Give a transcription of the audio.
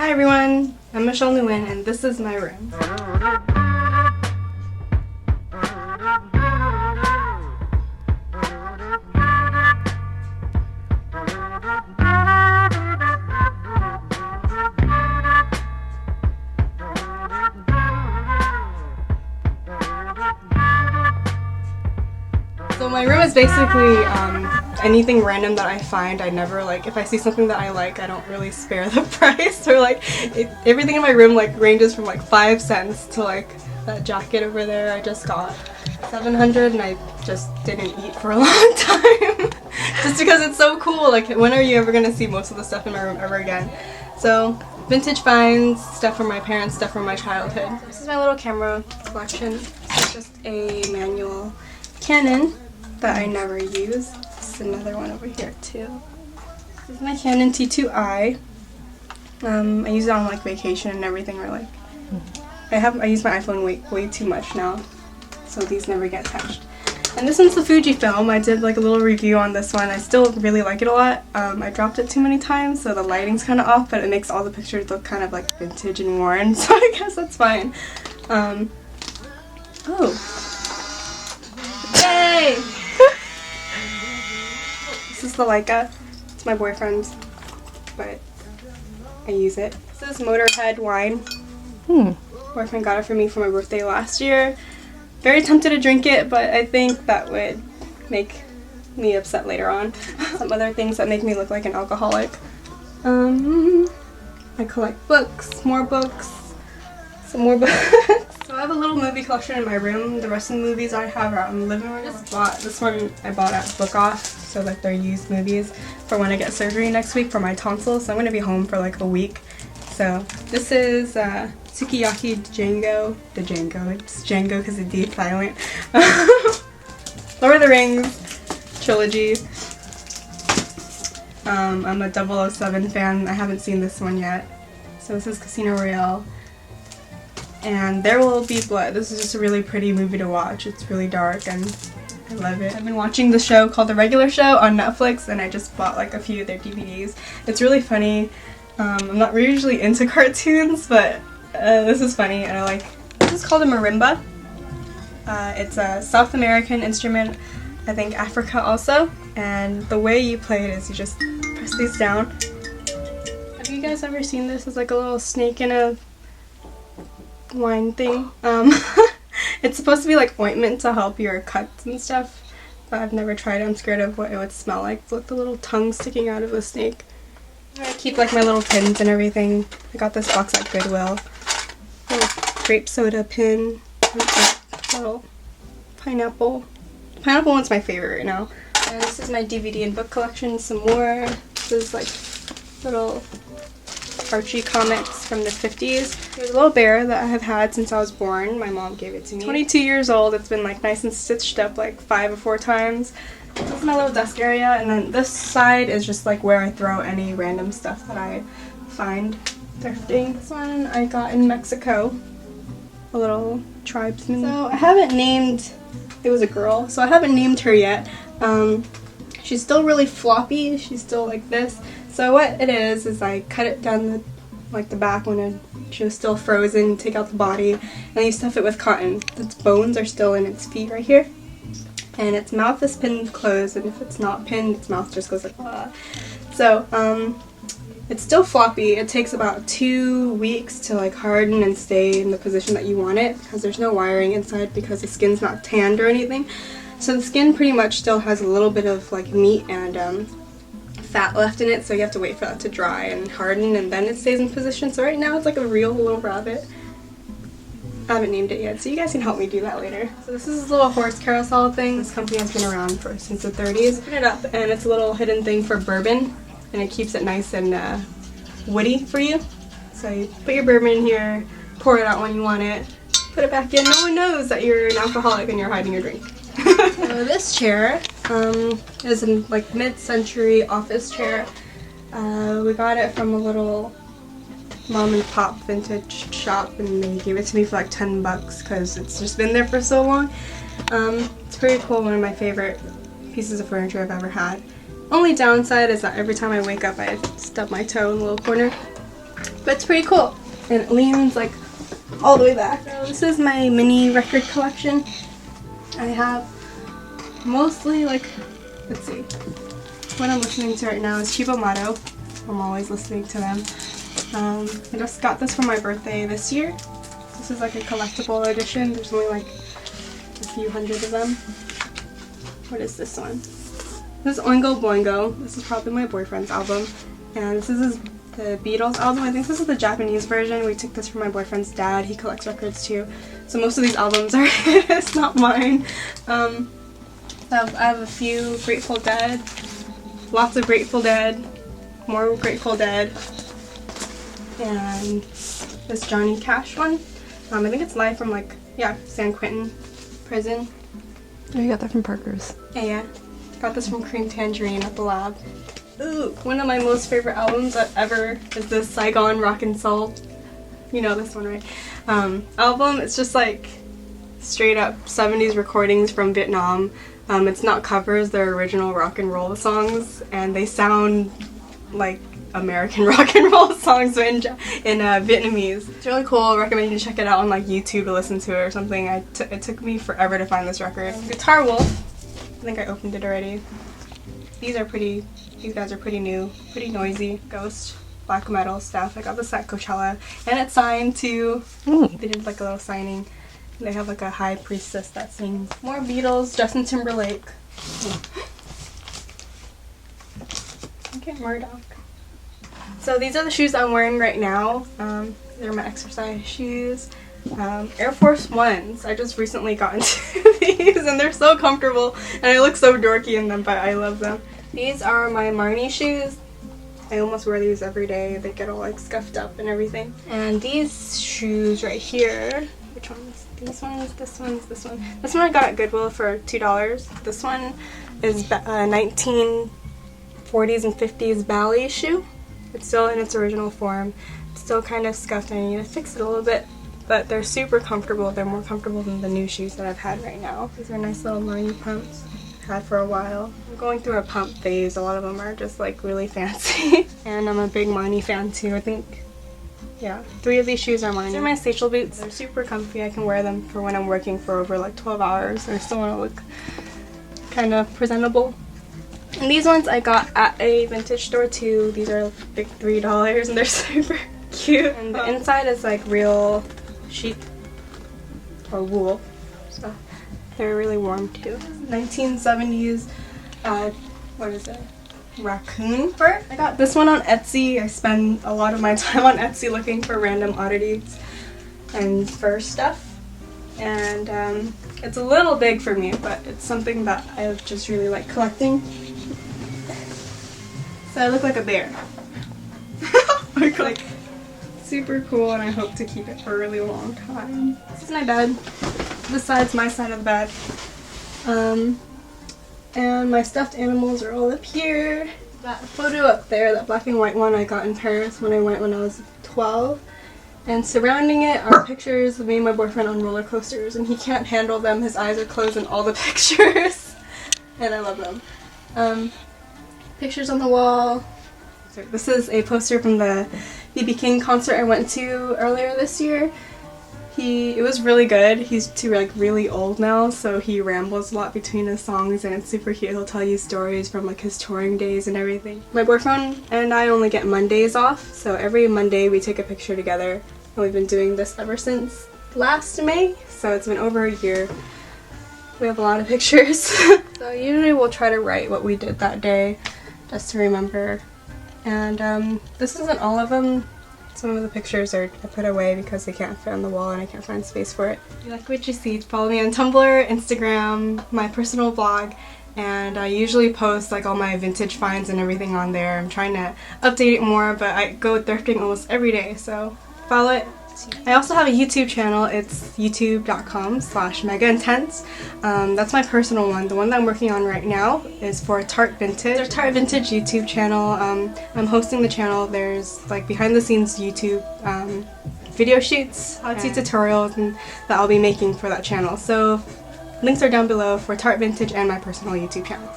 Hi everyone, I'm Michelle Nguyen and this is my room. So my room is basically anything random that I find. I never if I see something that I like, I don't really spare the price, or everything in my room ranges from 5 cents to that jacket over there I just got 700 and I just didn't eat for a long time just because it's so cool. When are you ever gonna see most of the stuff in my room ever again? So vintage finds, stuff from my parents, stuff from my childhood. This is my little camera collection. It's just a manual Canon that I never use. This is another one over here too. This is my Canon T2i. I use it on vacation and everything, or I use my iPhone way too much now, so these never get touched. And this one's the Fujifilm. I did a little review on this one. I still really like it a lot. I dropped it too many times, so the lighting's kind of off, but it makes all the pictures look kind of vintage and worn, so I guess that's fine. Oh. Yay! This is the Leica. It's my boyfriend's, but I use it. This is Motorhead wine. Boyfriend got it for me for my birthday last year. Very tempted to drink it, but I think that would make me upset later on. Some other things that make me look like an alcoholic. I collect books, more books, some more books. So I have a little movie collection in my room. The rest of the movies I have are out in the living room. I just bought this one. I bought at Book Off, so they're used movies for when I get surgery next week for my tonsils. So I'm gonna be home for a week. So this is Sukiyaki Django. It's Django because the D is silent. Lord of the Rings trilogy. I'm a 007 fan. I haven't seen this one yet. So this is Casino Royale. And There Will Be Blood. This is just a really pretty movie to watch. It's really dark and I love it. I've been watching the show called The Regular Show on Netflix, and I just bought a few of their DVDs. It's really funny. I'm not usually into cartoons, but this is funny and I like. This is called a marimba. It's a South American instrument, I think Africa also, and the way you play it is you just press these down. Have you guys ever seen this? It's a little snake in a wine thing. It's supposed to be ointment to help your cuts and stuff, but I've never tried it. I'm scared of what it would smell like. Look, the little tongue sticking out of the snake. I keep my little pins and everything. I got this box at Goodwill. Little grape soda pin. Little pineapple. Pineapple one's my favorite right now. And this is my DVD and book collection. Some more. This is little Archie comics from the 50s. There's a little bear that I have had since I was born. My mom gave it to me. 22 years old. It's been nice and stitched up 5 or 4 times. This is my little desk area, and then this side is just where I throw any random stuff that I find thrifting. This one I got in Mexico. A little tribesman. So I haven't named, it was a girl, so I haven't named her yet. She's still really floppy. She's still like this. So what it is I cut it down the back when she was still frozen, take out the body, and you stuff it with cotton. Its bones are still in its feet right here. And its mouth is pinned closed, and if it's not pinned, its mouth just goes like that. So, it's still floppy. It takes about 2 weeks to harden and stay in the position that you want it, because there's no wiring inside because the skin's not tanned or anything. So the skin pretty much still has a little bit of meat and fat left in it, so you have to wait for that to dry and harden, and then it stays in position. So right now it's a real little rabbit. I haven't named it yet, so you guys can help me do that later. So this is a little horse carousel thing. This company has been around since the 30s. Open it up, and it's a little hidden thing for bourbon, and it keeps it nice and woody for you. So you put your bourbon in here, pour it out when you want it, put it back in. No one knows that you're an alcoholic and you're hiding your drink. So this chair is a mid-century office chair. We got it from a little mom and pop vintage shop, and they gave it to me for 10 bucks because it's just been there for so long. It's pretty cool. One of my favorite pieces of furniture I've ever had. Only downside is that every time I wake up I stub my toe in the little corner. but it's pretty cool. And it leans like all the way back. So this is my mini record collection. I have mostly like, let's see, what I'm listening to right now is Chibo Mato. I'm always listening to them. I just got this for my birthday this year. This is like a collectible edition. There's only like a few hundred of them. What is this one? This is Oingo Boingo. This is probably my boyfriend's album. And this is the Beatles album. I think this is the Japanese version. We took this from my boyfriend's dad. He collects records too. So most of these albums are his, not mine. I have a few Grateful Dead. Lots of Grateful Dead. More Grateful Dead. And this Johnny Cash one. I think it's live from like, yeah, San Quentin prison. Oh, you got that from Parker's. Yeah. Got this from Cream Tangerine at the lab. Ooh, one of my most favorite albums ever is this Saigon Rockin' Soul. You know this one, right? Album, it's just like straight up 70s recordings from Vietnam. It's not covers, they're original rock and roll songs, and they sound like American rock and roll songs in Vietnamese. It's really cool. I recommend you check it out on like YouTube to listen to it or something. It took me forever to find this record. Guitar Wolf. I think I opened it already. These guys are pretty new, pretty noisy. Ghost, black metal stuff. I got this at Coachella, and it's signed too. They did like a little signing. They have like a high priestess that sings. More Beatles, Justin Timberlake. Okay, Murdoch. So these are the shoes I'm wearing right now. They're my exercise shoes. Air Force Ones. I just recently got into these and they're so comfortable and I look so dorky in them, but I love them. These are my Marnie shoes. I almost wear these every day. They get all like scuffed up and everything. And these shoes right here, which ones? These ones, this one's, this one. This one I got at Goodwill for $2. This one is a 1940s and 50s ballet shoe. It's still in its original form. It's still kind of scuffed and I need to fix it a little bit. But they're super comfortable. They're more comfortable than the new shoes that I've had right now. These are nice little Marnie pumps I've had for a while. I'm going through a pump phase. A lot of them are just like really fancy. And I'm a big Marnie fan too. I think, yeah, 3 of these shoes are Marnie. These are my Seychelles boots. They're super comfy. I can wear them for when I'm working for over like 12 hours. And I still want to look kind of presentable. And these ones I got at a vintage store too. These are like $3 and they're super cute. And the inside is like real sheep or wool stuff. They're really warm too. 1970s, what is it? Raccoon fur. I got this one on Etsy. I spend a lot of my time on Etsy looking for random oddities and fur stuff. And it's a little big for me, but it's something that I just really like collecting. So I look like a bear. like super cool, and I hope to keep it for a really long time. This is my bed. This side's my side of the bed. And my stuffed animals are all up here. That photo up there, that black and white one, I got in Paris when I went when I was 12. And surrounding it are pictures of me and my boyfriend on roller coasters, and he can't handle them. His eyes are closed in all the pictures. And I love them. Pictures on the wall. This is a poster from the B.B. King concert I went to earlier this year. It was really good. He's really old now, so he rambles a lot between his songs and it's super cute. He'll tell you stories from like his touring days and everything. My boyfriend and I only get Mondays off, so every Monday we take a picture together. And we've been doing this ever since last May, so it's been over a year. We have a lot of pictures. So usually we'll try to write what we did that day, just to remember. And this isn't all of them. Some of the pictures I put away because they can't fit on the wall and I can't find space for it. If you like what you see, follow me on Tumblr, Instagram, my personal blog, and I usually post like all my vintage finds and everything on there. I'm trying to update it more, but I go thrifting almost every day, so follow it. I also have a YouTube channel. It's youtube.com/megaintense. That's my personal one. The one that I'm working on right now is for Tarte Vintage. There's Tarte Vintage YouTube channel. I'm hosting the channel. There's like behind the scenes YouTube video shoots, how-to tutorials, and that I'll be making for that channel. So links are down below for Tarte Vintage and my personal YouTube channel.